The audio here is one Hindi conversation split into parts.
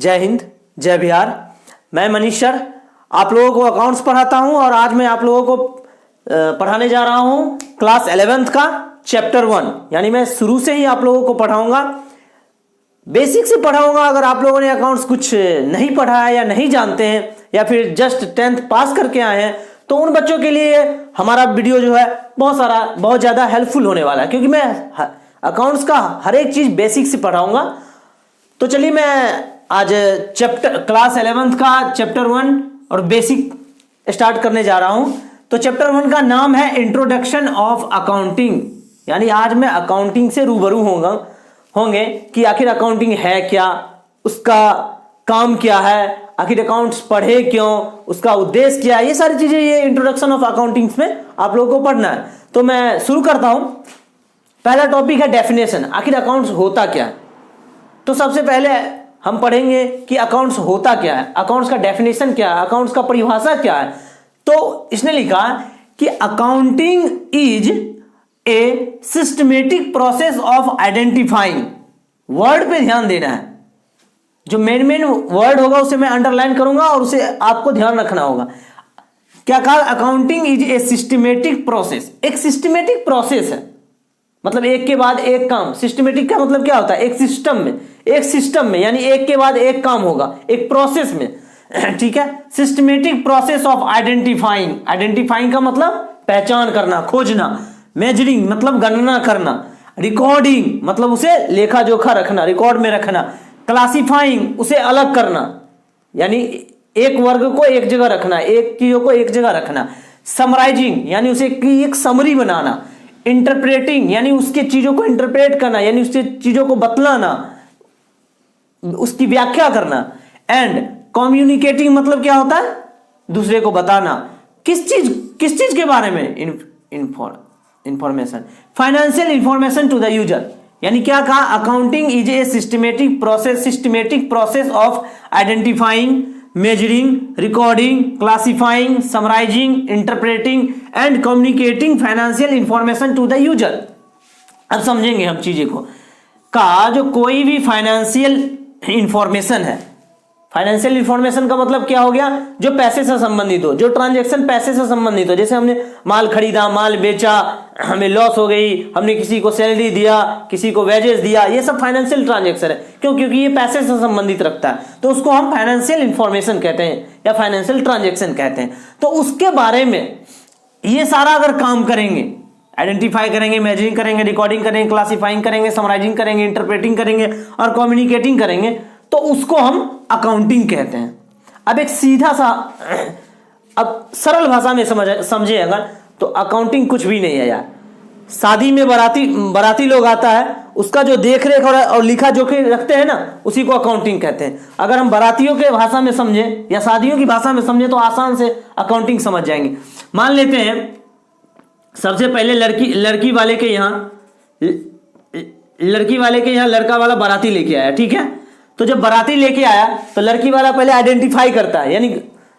जय हिंद, जय बिहार। मैं मनीष सर आप लोगों को अकाउंट्स पढ़ाता हूं और आज मैं आप लोगों को पढ़ाने जा रहा हूं क्लास 11th का चैप्टर 1। यानी मैं शुरू से ही आप लोगों को पढ़ाऊंगा, बेसिक से पढ़ाऊंगा। अगर आप लोगों ने अकाउंट्स कुछ नहीं पढ़ा है या नहीं जानते हैं या फिर जस्ट 10th पास करके आए हैं तो उन बच्चों के लिए हमारा वीडियो जो है बहुत ज़्यादा हेल्पफुल होने वाला है, क्योंकि मैं अकाउंट्स का हर एक चीज़ बेसिक से पढ़ाऊंगा। तो चलिए मैं आज क्लास 11th का चैप्टर 1 और बेसिक स्टार्ट करने जा रहा हूं। तो चैप्टर 1 का नाम है इंट्रोडक्शन ऑफ अकाउंटिंग। यानी आज मैं अकाउंटिंग से रूबरू होंगे कि आखिर अकाउंटिंग है क्या, उसका काम क्या है, आखिर अकाउंट्स पढ़े क्यों, उसका उद्देश्य क्या है, ये सारी चीजें ये इंट्रोडक्शन ऑफ अकाउंटिंग में आप लोगों को पढ़ना है। तो मैं शुरू करता हूं। पहला टॉपिक है डेफिनेशन। आखिर अकाउंट्स होता क्या है। तो सबसे पहले हम पढ़ेंगे कि अकाउंट्स होता क्या है, अकाउंट्स का डेफिनेशन क्या है, अकाउंट्स का परिभाषा क्या है। तो इसने लिखा कि accounting is a systematic process of identifying. Word पे ध्यान देना है, जो मेन वर्ड होगा उसे मैं अंडरलाइन करूंगा और उसे आपको ध्यान रखना होगा। क्या कहा? Accounting is a systematic process. एक सिस्टमेटिक प्रोसेस है, मतलब एक के बाद एक काम। सिस्टमेटिक का मतलब क्या होता है? एक सिस्टम में यानी एक के बाद एक काम होगा, एक प्रोसेस में। ठीक है, systematic process of identifying. Identifying का मतलब पहचान करना, खोजना। मेजरिंग मतलब गणना करना। रिकॉर्डिंग मतलब उसे लेखा जोखा रखना, रिकॉर्ड में रखना। क्लासिफाइंग उसे अलग करना, यानी एक वर्ग को एक जगह रखना, एक चीजों को एक जगह रखना। समराइजिंग यानी उसे की एक समरी बनाना। इंटरप्रेटिंग यानी उसके चीजों को इंटरप्रेट करना, यानी उसके चीजों को बतलाना, उसकी व्याख्या करना। एंड कम्युनिकेटिंग मतलब क्या होता है? दूसरे को बताना। किस चीज के बारे में? Information, financial information to the user. यानी क्या कहा? Accounting is a systematic process of identifying, measuring, recording, classifying, summarising, interpreting and communicating financial information to the user. अब समझेंगे हम चीजें को। का जो कोई भी फाइनेंशियल इंफॉर्मेशन है, फाइनेंशियल इंफॉर्मेशन का मतलब क्या हो गया? जो पैसे से संबंधित हो, जो ट्रांजैक्शन पैसे से संबंधित हो। जैसे हमने माल खरीदा, माल बेचा, हमें लॉस हो गई, हमने किसी को सैलरी दिया, किसी को वेजेस दिया, ये सब फाइनेंशियल ट्रांजैक्शन है। क्यों? क्योंकि ये पैसे से संबंधित रखता है, तो उसको हम फाइनेंशियल इंफॉर्मेशन कहते हैं या फाइनेंशियल ट्रांजैक्शन कहते हैं। तो उसके बारे में ये सारा अगर काम करेंगे, आइडेंटिफाई करेंगे, मेजरिंग करेंगे, रिकॉर्डिंग करेंगे, क्लासिफाइंग करेंगे, समराइजिंग करेंगे, इंटरप्रेटिंग करेंगे और कम्युनिकेटिंग करेंगे, तो उसको हम अकाउंटिंग कहते हैं। अब एक सीधा सा, अब सरल भाषा में समझे अगर, तो अकाउंटिंग कुछ भी नहीं है यार। शादी में बाराती लोग आता है, उसका जो देख रेख और लिखा जोखा रखते हैं ना, उसी को अकाउंटिंग कहते हैं। अगर हम बारातियों के भाषा में समझे या शादियों की भाषा में समझे तो आसान से अकाउंटिंग समझ जाएंगे। मान लेते हैं सबसे पहले लड़की वाले के यहाँ लड़का वाला बाराती लेके आया। ठीक है, तो जब बाराती लेके आया तो लड़की वाला पहले आइडेंटिफाई करता है, यानी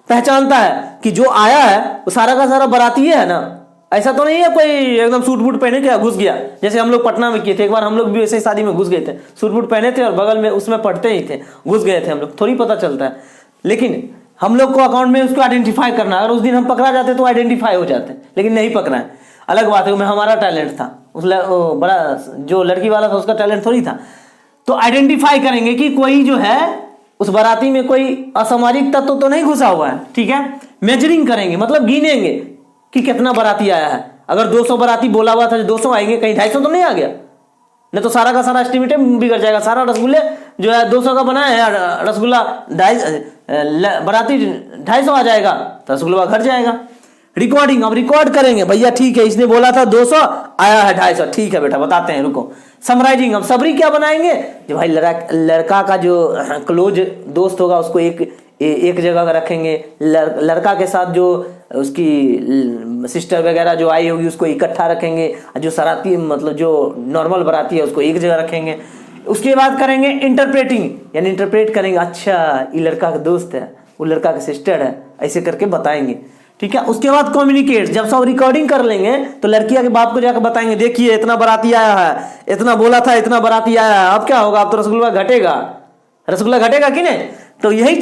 पहचानता है कि जो आया है वो सारा का सारा बाराती है ना। ऐसा तो नहीं है कोई एकदम सूट बूट पहने के घुस गया, जैसे हम लोग पटना में किए थे। एक बार हम लोग भी वैसे ही शादी में घुस गए थे, सूट बूट पहने थे और बगल में उसमें पढ़ते ही थे, घुस गए थे हम लोग। थोड़ी पता चलता है, लेकिन हम लोग को अकाउंट में उसको आइडेंटिफाई करना। अगर उस दिन हम पकड़ा जाते तो आइडेंटिफाई हो जाते, लेकिन नहीं पकड़ा है, अलग बात है। हमारा टैलेंट था, उस बड़ा जो लड़की वाला था उसका टैलेंट थोड़ी था। तो आइडेंटिफाई करेंगे कि कोई जो है उस बाराती में कोई असामाजिक तत्व तो नहीं घुसा हुआ है। ठीक है, मेजरिंग करेंगे मतलब गिनेंगे कि कितना बाराती आया है। अगर 200 बाराती बोला हुआ था, 200 आएंगे, कहीं 250 तो नहीं आ गया, नहीं तो सारा का सारा एस्टिमेट बिगड़ जाएगा। सारा रसगुल्ले जो है 200 का बना है, रसगुल्ला बाराती 250 आ जाएगा तो रसगुल्ला घर जाएगा। रिकॉर्डिंग, अब रिकॉर्ड करेंगे, भैया ठीक है इसने बोला था 200 आया है 250, ठीक है बेटा बताते हैं, रुको। समराइजिंग, हम सबरी क्या बनाएंगे? जो भाई लड़का का जो क्लोज दोस्त होगा उसको एक जगह रखेंगे, लड़का के साथ जो उसकी सिस्टर वगैरह जो आई होगी उसको इकट्ठा रखेंगे, जो सराती मतलब जो नॉर्मल बराती है उसको एक जगह रखेंगे। उसके बाद करेंगे इंटरप्रेटिंग, यानी इंटरप्रेट करेंगे, अच्छा ये लड़का का दोस्त है, वो लड़का का सिस्टर है, ऐसे करके बताएंगे। ठीक है, उसके बाद कम्युनिकेट, जब सब रिकॉर्डिंग कर लेंगे तो लड़कियां के बाप को जाकर बताएंगे, देखिए इतना बाराती आया है, इतना बोला था, इतना बाराती आया है, अब क्या होगा? अब तो रसगुल्ला घटेगा, रसगुल्ला घटेगा कि नहीं? तो यही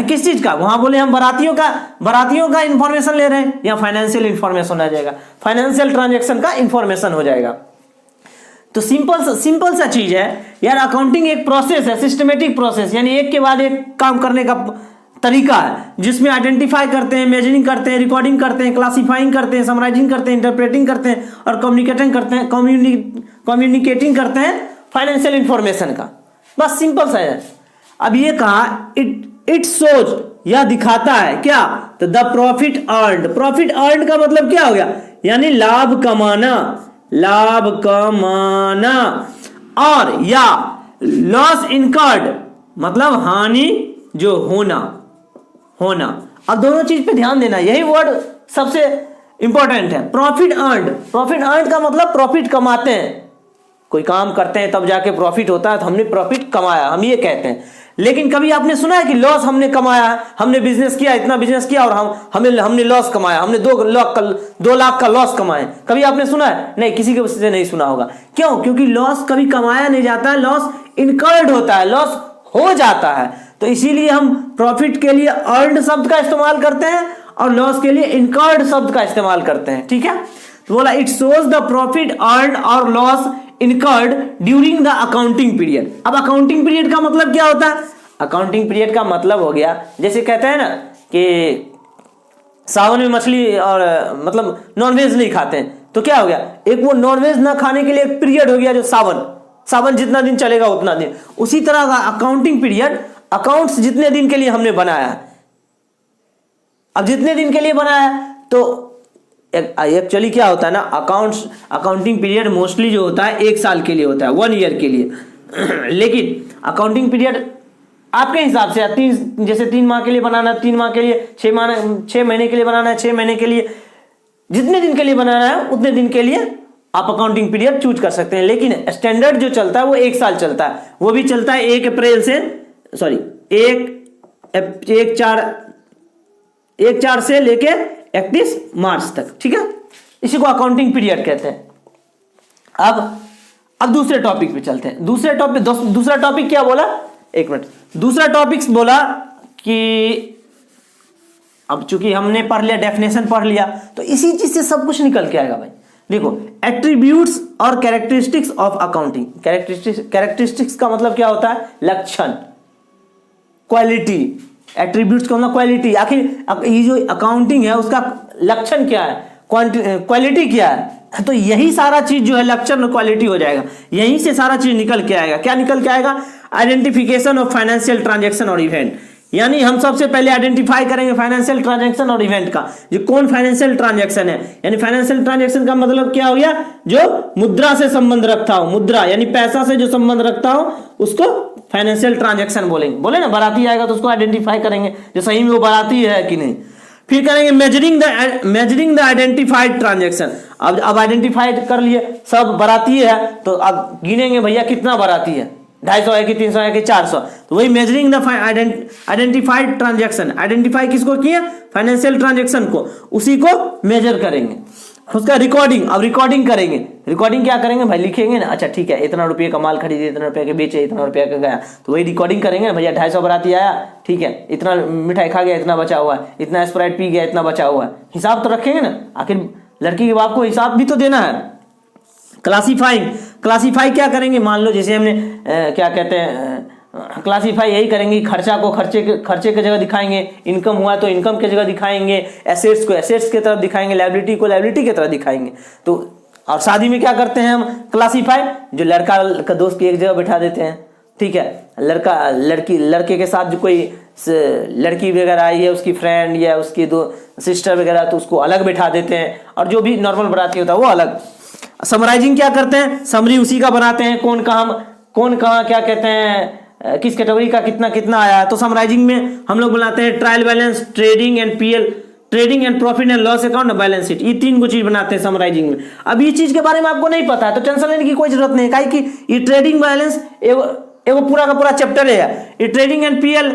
किस चीज का, वहां बोले हम बरातियों का इंफॉर्मेशन ले रहे हैं, या फाइनेंशियल इंफॉर्मेशन आ जाएगा, फाइनेंशियल ट्रांजेक्शन का इंफॉर्मेशन हो जाएगा। तो सिंपल सा चीज है यार, अकाउंटिंग एक प्रोसेस है, सिस्टमेटिक प्रोसेस, यानी एक के बाद एक काम करने का तरीका है, जिसमें आइडेंटिफाई करते हैं, मेजरिंग करते हैं, रिकॉर्डिंग करते हैं, क्लासिफाइंग करते हैं, समराइजिंग करते हैं, इंटरप्रेटिंग करते हैं और कम्युनिकेटिंग करते हैं फाइनेंशियल इंफॉर्मेशन का। बस सिंपल सा है। अब ये कहा इट शोज, यह दिखाता है क्या, तो the profit earned. Profit earned का मतलब क्या हो गया, यानी लाभ कमाना और या लॉस इनकर्ड मतलब हानि जो होना। अब दोनों चीज पे ध्यान देना, यही वर्ड सबसे इंपॉर्टेंट है। प्रॉफिट अर्न्ड का मतलब प्रॉफिट कमाते हैं, कोई काम करते हैं तब जाके प्रॉफिट होता है, तो हमने प्रॉफिट कमाया, हम ये कहते हैं। लेकिन कभी आपने सुना है कि लॉस हमने कमाया, हमने बिजनेस किया, इतना बिजनेस किया और हमने लॉस कमाया, हमने 2 लाख का लॉस कमाए, कभी आपने सुना है? नहीं, किसी के से नहीं सुना होगा। क्यों? क्योंकि लॉस कभी कमाया नहीं जाता है, लॉस इनकर्ड होता है, लॉस हो जाता है। तो इसीलिए हम प्रॉफिट के लिए अर्न्ड शब्द का इस्तेमाल करते हैं और लॉस के लिए इनकर्ड शब्द का इस्तेमाल करते हैं। ठीक है, तो बोला it shows the profit earned और loss incurred during the accounting period. अब अकाउंटिंग पीरियड का मतलब क्या होता है? अकाउंटिंग पीरियड का मतलब हो गया, जैसे कहते हैं ना कि सावन में मछली और मतलब नॉनवेज नहीं खाते हैं, तो क्या हो गया, एक वो नॉनवेज ना खाने के लिए एक पीरियड हो गया जो सावन जितना दिन चलेगा उतना दिन। उसी तरह का अकाउंटिंग पीरियड, अकाउंट्स जितने दिन के लिए हमने बनाया है, अब जितने दिन के लिए बनाया है, तो एक्चुअली क्या होता है ना, अकाउंटिंग पीरियड मोस्टली जो होता है 1 साल के लिए होता है, 1 ईयर के लिए। लेकिन अकाउंटिंग पीरियड आपके हिसाब से जैसे 3 माह के लिए बनाना है, 3 माह के लिए, 6 महीने के लिए बनाना है, 6 महीने के लिए, जितने दिन के लिए बनाना है उतने दिन के लिए आप अकाउंटिंग पीरियड चूज कर सकते हैं। लेकिन स्टैंडर्ड जो चलता है वो 1 साल चलता है, वो भी चलता है 1 4 से लेके 31 मार्च तक। ठीक है, इसी को अकाउंटिंग पीरियड कहते हैं। अब दूसरे टॉपिक पे चलते हैं। दूसरा टॉपिक क्या बोला, एक मिनट, दूसरा टॉपिक बोला कि अब चूंकि हमने पढ़ लिया, डेफिनेशन पढ़ लिया, तो इसी चीज से सब कुछ निकल के आएगा भाई। देखो, एट्रीब्यूट्स और कैरेक्टरिस्टिक्स ऑफ अकाउंटिंग। कैरेक्टरिस्टिक्स का मतलब क्या होता है, लक्षण, क्वालिटी। एट्रीब्यूट्स का मतलब क्वालिटी, आखिर ये जो अकाउंटिंग है उसका लक्षण क्या है, क्वालिटी क्या है, तो यही सारा चीज जो है लक्षण और क्वालिटी हो जाएगा, यहीं से सारा चीज निकल के आएगा। क्या निकल के आएगा, आइडेंटिफिकेशन ऑफ फाइनेंशियल ट्रांजैक्शन और इवेंट। यानी हम सबसे पहले आइडेंटिफाई करेंगे फाइनेंशियल ट्रांजैक्शन और इवेंट का, जो कौन फाइनेंशियल ट्रांजैक्शन है। यानी फाइनेंशियल ट्रांजैक्शन का मतलब क्या हो गया, जो मुद्रा से संबंध रखता हो, मुद्रा यानी पैसा से जो संबंध रखता हो उसको फाइनेंशियल ट्रांजैक्शन बोलेंगे। बोले ना, बाराती आएगा तो उसको आइडेंटिफाई करेंगे जो सही में वो बाराती है कि नहीं। फिर करेंगे मेजरिंग द आइडेंटिफाइड ट्रांजैक्शन। अब आइडेंटिफाइड कर लिए सब बाराती है, तो अब गिनेंगे भैया कितना बाराती है, 250 है कि 300 है कि 400, तो वही measuring the identified transaction. Identify किसको किया, फाइनेंशियल ट्रांजैक्शन को, उसी को मेजर करेंगे। उसका रिकॉर्डिंग, अब रिकॉर्डिंग करेंगे। रिकॉर्डिंग क्या करेंगे भाई, लिखेंगे ना, अच्छा ठीक है इतना रुपये का माल खरीदे, इतना रुपये का बेचे, इतना रुपये का गया, तो वही रिकॉर्डिंग करेंगे ना भैया। 250 बाराती आया, ठीक है, इतना मिठाई खा गया, इतना बचा हुआ है, इतना स्प्राइट पी गया, इतना बचा हुआ है, हिसाब तो रखेंगे ना, आखिर लड़की के बाप को हिसाब भी तो देना है। क्लासीफाई क्या करेंगे, मान लो जैसे हमने क्या कहते हैं, क्लासीफाई यही करेंगे, खर्चा को खर्चे की जगह दिखाएंगे, इनकम हुआ तो इनकम की जगह दिखाएंगे, एसेट्स को एसेट्स की तरफ दिखाएंगे, लायबिलिटी को लायबिलिटी की तरफ दिखाएंगे। तो और शादी में क्या करते हैं हम, क्लासीफाई, जो लड़का का दोस्त की एक जगह बैठा देते हैं, ठीक है, लड़के के साथ जो कोई लड़की वगैरह आई है, उसकी फ्रेंड या उसकी दो सिस्टर वगैरह, तो उसको अलग बैठा देते हैं, और जो भी नॉर्मल बाराती होता है वो अलग। समराइजिंग क्या करते हैं, समरी उसी का बनाते हैं, कौन कहाँ क्या कहते हैं, किस कैटेगरी का कितना कितना आया। तो समराइजिंग में हम लोग बनाते हैं trial balance, trading and profit and loss account, balance sheet, ये 3 को चीज बनाते हैं समराइजिंग में। अब ये चीज के बारे में आपको नहीं पता है तो टेंशन लेने की कोई जरूरत नहीं है, काहे कि ये ट्रेडिंग बैलेंस एगो पूरा का पूरा चैप्टर है। ये trading and PL,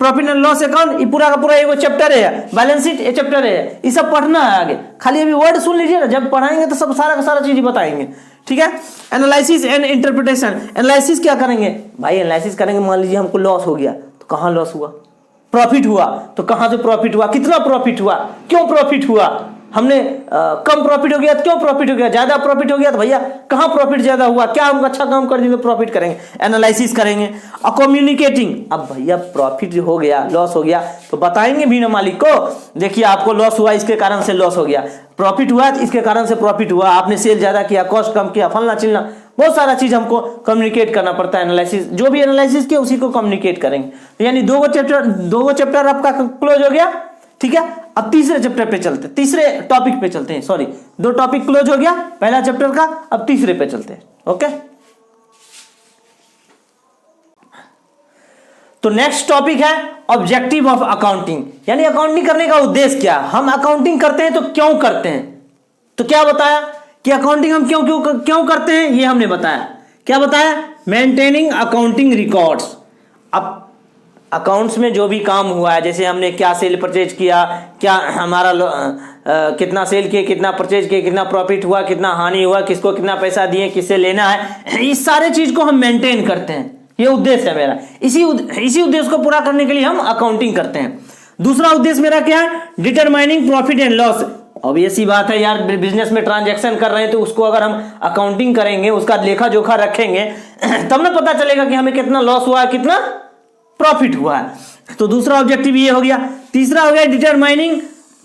profit and loss account, ये पूरा का पूरा एगो चैप्टर है। बैलेंस शीट ये चैप्टर है, ये सब पढ़ना है आगे, खाली अभी वर्ड सुन लीजिए ना, जब पढ़ाएंगे तो सब सारा का सारा चीज बताएंगे, ठीक है। एनालिसिस एंड इंटरप्रिटेशन, एनालिसिस क्या करेंगे भाई, एनालिसिस करेंगे, मान लीजिए हमको लॉस हो गया तो कहाँ लॉस हुआ, प्रॉफिट हुआ तो कहाँ से प्रॉफिट हुआ, कितना प्रॉफिट हुआ, क्यों प्रॉफिट हुआ, हमने कम प्रॉफिट हो गया तो क्यों प्रॉफिट हो गया, ज्यादा प्रॉफिट हो गया तो भैया कहाँ प्रॉफिट ज्यादा हुआ, क्या हम अच्छा काम कर दिए तो प्रॉफिट करेंगे, एनालिसिस करेंगे। और कम्युनिकेटिंग, अब भैया प्रॉफिट हो गया, लॉस हो गया तो बताएंगे भी ना मालिक को, देखिए आपको लॉस हुआ इसके कारण से लॉस हो गया, प्रॉफिट हुआ तो इसके कारण से प्रॉफिट हुआ, आपने सेल ज्यादा किया, कॉस्ट कम किया, फलना चिलना, बहुत सारा चीज हमको कम्युनिकेट करना पड़ता है। एनालिसिस, जो भी एनालिसिस किया उसी को कम्युनिकेट करेंगे। यानी दो चैप्टर आपका क्लोज हो गया, ठीक है। अब तीसरे चैप्टर पे चलते, तीसरे टॉपिक पे चलते हैं, सॉरी, दो टॉपिक क्लोज हो गया पहला चैप्टर का, अब तीसरे पे चलते हैं। ओके, तो नेक्स्ट टॉपिक है ऑब्जेक्टिव ऑफ अकाउंटिंग, यानी अकाउंटिंग करने का उद्देश्य क्या, हम अकाउंटिंग करते हैं तो क्यों करते हैं। तो क्या बताया कि अकाउंटिंग हम क्यों क्यों क्यों करते हैं, ये हमने बताया। क्या बताया, मेंटेनिंग अकाउंटिंग रिकॉर्ड्स। अब अकाउंट्स में जो भी काम हुआ है, जैसे हमने क्या सेल परचेज किया, क्या हमारा कितना सेल किए, कितना परचेज किए, कितना प्रॉफिट हुआ, कितना हानि हुआ, किसको कितना पैसा दिए, किससे लेना है, इस सारे चीज को हम मेंटेन करते हैं, ये उद्देश्य है मेरा। इसी उद्देश्य को पूरा करने के लिए हम अकाउंटिंग करते हैं। दूसरा उद्देश्य मेरा क्या है, determining profit and loss. Obvious सी बात है यार, बिजनेस में ट्रांजैक्शन कर रहे हैं तो उसको अगर हम अकाउंटिंग करेंगे, उसका लेखा जोखा रखेंगे तब ना पता चलेगा कि हमें कितना लॉस हुआ है, कितना प्रॉफिट हुआ है। तो दूसरा ऑब्जेक्टिव ये हो गया। तीसरा हो गया डिटरमाइनिंग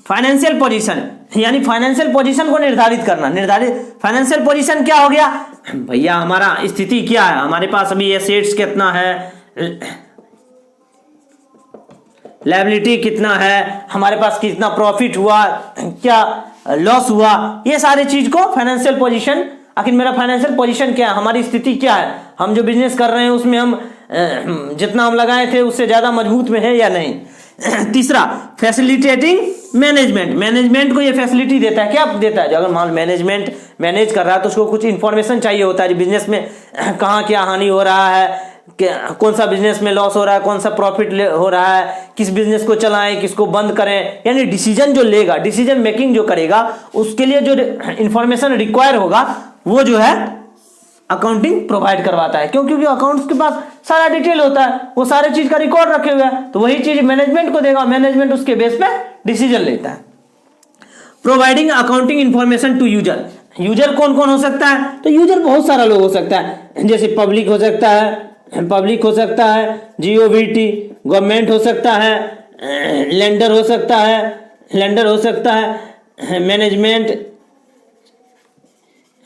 फाइनेंशियल पोजीशन, यानी फाइनेंशियल पोजीशन को निर्धारित करना। फाइनेंशियल पोजीशन क्या हो गया भैया, हमारा स्थिति क्या है, हमारे पास अभी एसेट्स कितना है, लायबिलिटी कितना है, हमारे पास कितना प्रॉफिट हुआ, क्या लॉस हुआ, ये सारी चीज को फाइनेंशियल पोजीशन, आखिर मेरा फाइनेंशियल पोजीशन क्या है, हमारी स्थिति क्या है, हम जो बिजनेस कर रहे हैं उसमें हम जितना हम लगाए थे उससे ज्यादा मजबूत में है या नहीं। तीसरा फैसिलिटेटिंग मैनेजमेंट, मैनेजमेंट को ये फैसिलिटी देता है, क्या देता है, जो अगर मान मैनेजमेंट मैनेज कर रहा है तो उसको कुछ इंफॉर्मेशन चाहिए होता है, बिजनेस में कहाँ क्या हानि हो रहा है, कौन सा बिजनेस में लॉस हो रहा है, कौन सा प्रॉफिट हो रहा है, किस बिजनेस को चलाएं, किसको बंद करें, यानी डिसीजन जो लेगा, डिसीजन मेकिंग जो करेगा, उसके लिए जो इंफॉर्मेशन रिक्वायर होगा वो जो है अकाउंटिंग प्रोवाइड करवाता है। क्यों, क्योंकि अकाउंट्स के पास सारा डिटेल होता है, वो सारे चीज का रिकॉर्ड रखे हुए हैं, तो वही चीज मैनेजमेंट को देगा, मैनेजमेंट उसके बेस पे डिसीजन लेता है। Providing accounting information to user, user कौन कौन हो सकता है, तो यूजर बहुत सारा लोग हो सकता है, जैसे पब्लिक हो सकता है, जीओवीटी, गवर्नमेंट हो सकता है, लेंडर हो सकता है,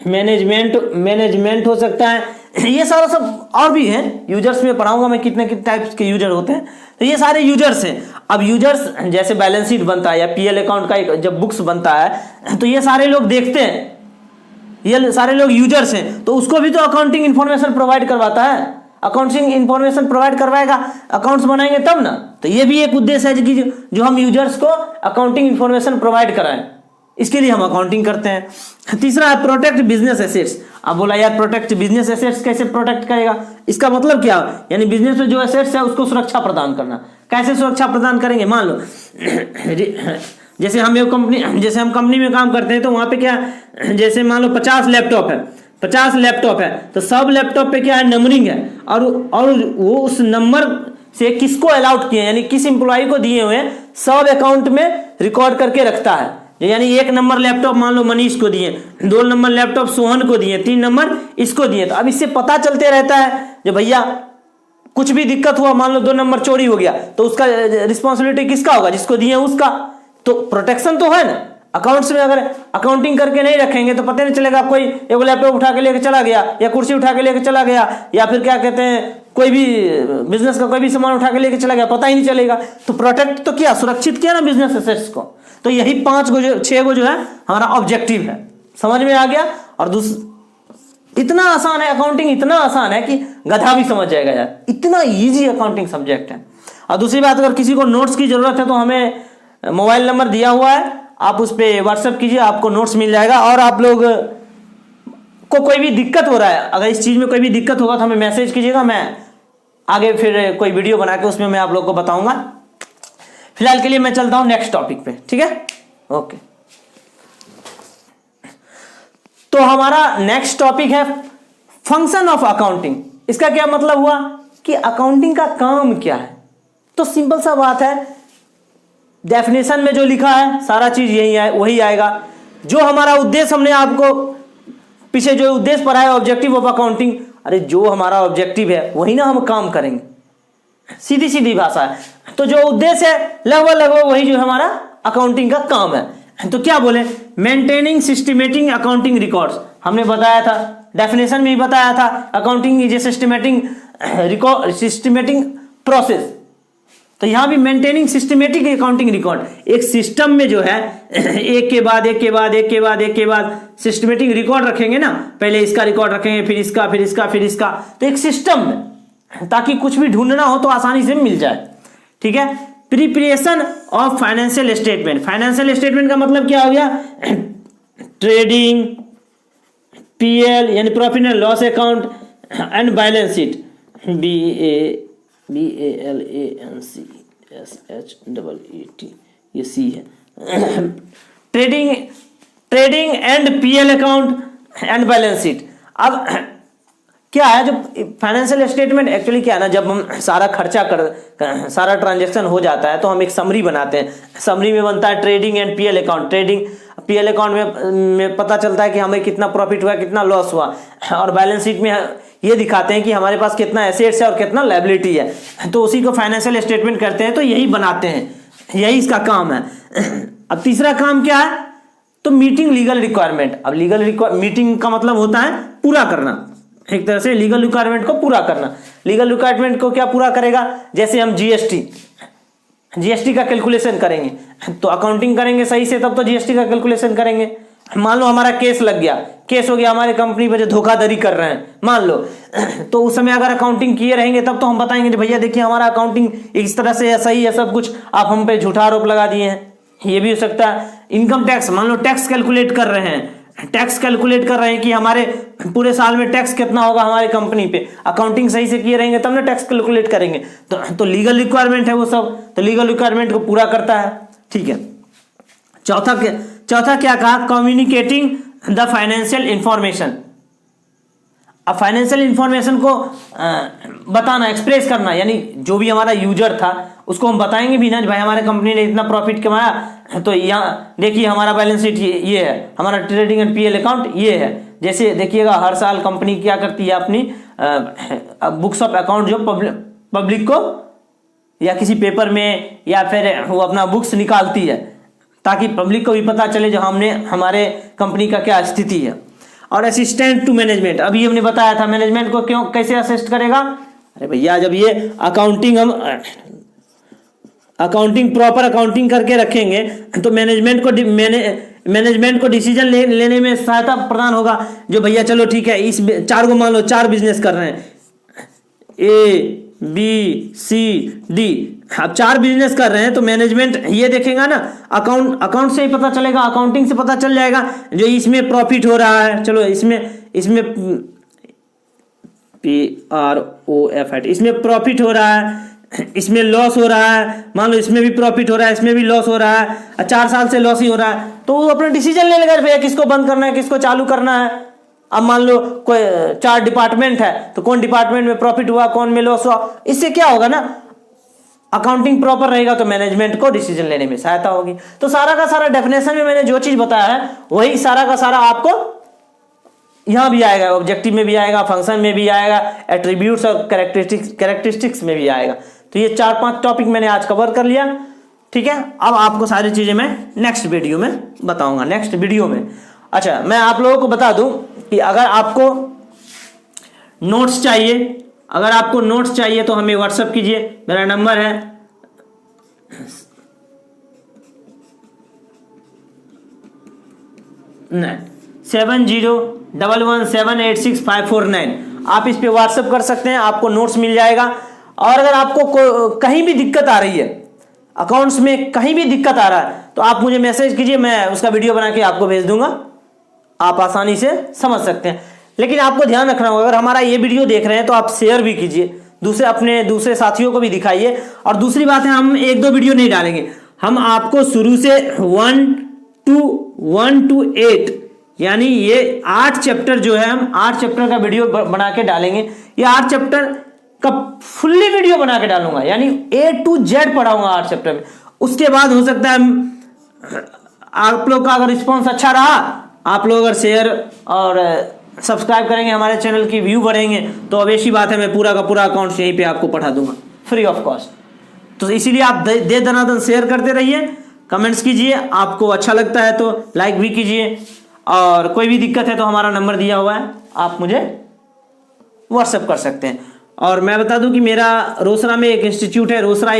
मैनेजमेंट हो सकता है, ये सारा सब और भी है। यूजर्स में पढ़ाऊंगा मैं कितने कितने टाइप्स के यूजर होते हैं, तो ये सारे यूजर्स हैं। अब यूजर्स जैसे बैलेंस शीट बनता है या पीएल अकाउंट का जब बुक्स बनता है तो ये सारे लोग देखते हैं, ये सारे लोग यूजर्स हैं, तो उसको भी तो अकाउंटिंग इंफॉर्मेशन प्रोवाइड करवाता है, अकाउंटिंग इंफॉर्मेशन प्रोवाइड करवाएगा, अकाउंट्स बनाएंगे तब ना। तो ये भी एक उद्देश्य है कि जो हम यूजर्स को अकाउंटिंग इंफॉर्मेशन प्रोवाइड कराएं, इसके लिए हम अकाउंटिंग करते हैं। तीसरा है प्रोटेक्ट बिजनेस एसेट्स। अब बोला यार प्रोटेक्ट बिजनेस एसेट्स कैसे प्रोटेक्ट करेगा, इसका मतलब क्या, यानी बिजनेस में जो एसेट्स है उसको सुरक्षा प्रदान करना। कैसे सुरक्षा प्रदान करेंगे, मान लो जैसे हम कंपनी में काम करते हैं तो वहां पे क्या, जैसे मान लो 50 लैपटॉप है तो सब लैपटॉप पे क्या है, नंबरिंग है, और वो उस नंबर से किसको अलाउट किए, यानी किस एम्प्लॉय को दिए हुए हैं, सब अकाउंट में रिकॉर्ड करके रखता है। यानी 1 नंबर लैपटॉप मान लो मनीष को दिए, 2 नंबर लैपटॉप सोहन को दिए, 3 नंबर इसको दिए, तो अब इससे पता चलते रहता है जो भैया कुछ भी दिक्कत हुआ, मान लो 2 नंबर चोरी हो गया तो उसका रिस्पॉन्सिबिलिटी किसका होगा, जिसको दिए उसका, तो प्रोटेक्शन तो है ना। अकाउंट्स में अगर अकाउंटिंग करके नहीं रखेंगे तो पता नहीं चलेगा, कोई एक लैपटॉप उठा के लेके चला गया या कुर्सी उठा के लेके चला गया या फिर क्या कहते हैं कोई भी बिजनेस का कोई भी सामान उठा के लेके चला गया, पता ही नहीं चलेगा। तो प्रोटेक्ट तो किया, सुरक्षित किया ना बिजनेस एसेट्स को। तो यही 6 गो जो है हमारा ऑब्जेक्टिव है, समझ में आ गया। और इतना आसान है अकाउंटिंग, इतना आसान है कि गधा भी समझ जाएगा यार, इतना इजी अकाउंटिंग सब्जेक्ट है। और दूसरी बात, अगर किसी को नोट्स की जरूरत है तो हमें मोबाइल नंबर दिया हुआ है, आप उस पर व्हाट्सएप कीजिए, आपको नोट्स मिल जाएगा। और आप लोग को कोई भी दिक्कत हो रहा है, अगर इस चीज में कोई भी दिक्कत होगा तो हमें मैसेज कीजिएगा, मैं आगे फिर कोई वीडियो बना के उसमें मैं आप लोग को बताऊंगा। फिलहाल के लिए मैं चलता हूं नेक्स्ट टॉपिक पे, ठीक है, ओके। तो हमारा नेक्स्ट टॉपिक है फंक्शन ऑफ अकाउंटिंग। इसका क्या मतलब हुआ कि अकाउंटिंग का काम क्या है। तो सिंपल सा बात है, डेफिनेशन में जो लिखा है सारा चीज यही है, वही आएगा। जो हमारा उद्देश्य, हमने आपको पीछे जो उद्देश्य पढ़ा है, ऑब्जेक्टिव ऑफ अकाउंटिंग, अरे जो हमारा ऑब्जेक्टिव है वही ना हम काम करेंगे, सीधी सीधी भाषा है। तो जो उद्देश्य है लगभग वही जो हमारा अकाउंटिंग का काम है। तो क्या बोले, मेंटेनिंग सिस्टमेटिक अकाउंटिंग रिकॉर्ड्स, हमने बताया था, डेफिनेशन में भी बताया था, accounting is a systematic process. तो यहां भी मेंटेनिंग सिस्टमेटिक अकाउंटिंग रिकॉर्ड, एक सिस्टम में जो है एक के बाद सिस्टमेटिक रिकॉर्ड रखेंगे ना, पहले इसका रिकॉर्ड रखेंगे, फिर इसका, फिर इसका, फिर इसका, तो एक सिस्टम में, ताकि कुछ भी ढूंढना हो तो आसानी से मिल जाए। ठीक है। Preparation of financial statement, financial statement का मतलब क्या हो गया, ट्रेडिंग, पीएल यानी profit and loss account and balance sheet, BALANCSHEET, ये सी है। Trading and PL account and balance sheet. अब क्या है, जो फाइनेंशियल स्टेटमेंट एक्चुअली क्या है ना, जब हम सारा खर्चा सारा ट्रांजैक्शन हो जाता है तो हम एक समरी बनाते हैं। समरी में बनता है trading and PL account. Trading PL account में पता चलता है कि हमें कितना प्रॉफिट हुआ, कितना लॉस हुआ, और बैलेंस शीट में ये दिखाते हैं कि हमारे पास कितना एसेट्स है और कितना लायबिलिटी है। तो उसी को फाइनेंशियल स्टेटमेंट करते हैं, तो यही बनाते हैं, यही इसका काम है। अब तीसरा काम क्या है, तो मीटिंग लीगल रिक्वायरमेंट। अब मीटिंग का मतलब होता है पूरा करना, एक तरह से लीगल रिक्वायरमेंट को पूरा करना। लीगल रिक्वायरमेंट को क्या पूरा करेगा, जैसे हम जीएसटी का कैलकुलेशन करेंगे, तो अकाउंटिंग करेंगे सही से तब तो जीएसटी का कैलकुलेशन करेंगे। मान लो हमारा केस लग गया, केस हो गया हमारे कंपनी पर जो धोखाधड़ी कर रहे हैं, मान लो, तो उस समय अगर अकाउंटिंग किए रहेंगे तब तो हम बताएंगे भैया देखिए हमारा अकाउंटिंग इस तरह से सही है सब कुछ, आप हम पे झूठा आरोप लगा दिए हैं। ये भी हो सकता है। इनकम टैक्स, मान लो टैक्स कैलकुलेट कर रहे हैं, कि हमारे पूरे साल में टैक्स कितना होगा हमारे कंपनी पे, अकाउंटिंग सही से किए रहेंगे तब ना टैक्स कैलकुलेट करेंगे। तो लीगल रिक्वायरमेंट है वो सब, तो लीगल रिक्वायरमेंट को पूरा करता है। ठीक है। चौथा क्या कहा, कम्युनिकेटिंग द फाइनेंशियल इंफॉर्मेशन। अब फाइनेंशियल इंफॉर्मेशन को बताना, एक्सप्रेस करना, यानी जो भी हमारा यूजर था उसको हम बताएंगे भी ना भाई हमारे कंपनी ने इतना प्रॉफिट कमाया, तो यहाँ देखिए हमारा बैलेंस शीट ये है, हमारा ट्रेडिंग एंड पीएल अकाउंट ये है। जैसे देखिएगा हर साल कंपनी क्या करती है, अपनी बुक्स ऑफ अकाउंट जो पब्लिक को या किसी पेपर में या फिर वो अपना बुक्स निकालती है, ताकि पब्लिक को भी पता चले जो हमारे कंपनी का क्या स्थिति है। और असिस्टेंट टू मैनेजमेंट, अभी हमने बताया था मैनेजमेंट को कैसे असिस्ट करेगा। अरे भैया जब ये अकाउंटिंग प्रॉपर अकाउंटिंग करके रखेंगे तो मैनेजमेंट को डिसीजन लेने में सहायता प्रदान होगा। जो भैया चलो ठीक है, इस मान लो 4 बिजनेस कर रहे हैं, ABCD, अब 4 बिजनेस कर रहे हैं, तो मैनेजमेंट ये देखेगा ना, अकाउंट से ही पता चलेगा, अकाउंटिंग से पता चल जाएगा जो इसमें प्रॉफिट हो रहा है, चलो इसमें PROFIT, इसमें प्रॉफिट हो रहा है, इसमें लॉस हो रहा है, मान लो इसमें भी प्रॉफिट हो रहा है, इसमें भी लॉस हो रहा है, 4 साल से लॉस ही हो रहा है, तो वो अपना डिसीजन ले लेगा भैया किसको बंद करना है, किसको चालू करना है। अब मान लो कोई 4 डिपार्टमेंट है, तो कौन डिपार्टमेंट में प्रॉफिट हुआ, कौन में लॉस हुआ, इससे क्या होगा ना, अकाउंटिंग प्रॉपर रहेगा तो मैनेजमेंट को डिसीजन लेने में सहायता होगी। तो सारा का सारा डेफिनेशन में मैंने जो चीज बताया है वही सारा का सारा आपको यहां भी आएगा, ऑब्जेक्टिव में भी आएगा, फंक्शन में भी आएगा, एट्रीब्यूट्स और कैरेक्टरिस्टिक्स में भी आएगा। तो ये 4-5 टॉपिक मैंने आज कवर कर लिया। ठीक है। अब आपको सारी चीजें मैं नेक्स्ट वीडियो में बताऊंगा, नेक्स्ट वीडियो में। अच्छा, मैं आप लोगों को बता दूं कि अगर आपको नोट्स चाहिए तो हमें व्हाट्सएप कीजिए। मेरा नंबर है 7011786549। आप इस पे व्हाट्सएप कर सकते हैं, आपको नोट्स मिल जाएगा। और अगर आपको कहीं भी दिक्कत आ रही है, अकाउंट्स में कहीं भी दिक्कत आ रहा है, तो आप मुझे मैसेज कीजिए, मैं उसका वीडियो बना के आपको भेज दूंगा, आप आसानी से समझ सकते हैं। लेकिन आपको ध्यान रखना होगा, अगर हमारा ये वीडियो देख रहे हैं तो आप शेयर भी कीजिए, अपने दूसरे साथियों को भी दिखाइए। और दूसरी बात है, हम 1-2 वीडियो नहीं डालेंगे, हम आपको शुरू से 1 to 8 यानी ये 8 चैप्टर जो है, हम 8 चैप्टर का वीडियो बना के डालेंगे। ये 8 चैप्टर का फुल्ली वीडियो बना के डालूंगा, यानी A to Z पढ़ाऊंगा 8 चैप्टर में। उसके बाद हो सकता है आप लोग का अगर रिस्पॉन्स अच्छा रहा, आप लोग अगर शेयर और सब्सक्राइब करेंगे, हमारे चैनल की व्यू बढ़ेंगे, तो अवश्य बात है मैं पूरा का पूरा अकाउंट यहीं पे आपको पढ़ा दूंगा फ्री ऑफ कॉस्ट। तो इसीलिए आप दे दनादन शेयर करते रहिए, कमेंट्स कीजिए, आपको अच्छा लगता है तो लाइक भी कीजिए, और कोई भी दिक्कत है तो हमारा नंबर दिया हुआ है, आप मुझे व्हाट्सएप कर सकते हैं। और मैं बता दूं कि मेरा रोसड़ा में एक इंस्टीट्यूट है, रोशेरा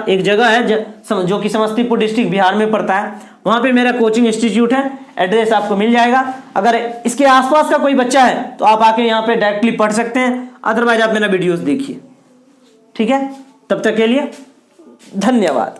एक जगह है जो कि समस्तीपुर डिस्ट्रिक्ट बिहार में पड़ता है, वहाँ पे मेरा कोचिंग इंस्टीट्यूट है। एड्रेस आपको मिल जाएगा। अगर इसके आसपास का कोई बच्चा है तो आप आके यहाँ पे डायरेक्टली पढ़ सकते हैं, अदरवाइज आप मेरा वीडियोस देखिए। ठीक है, तब तक के लिए धन्यवाद।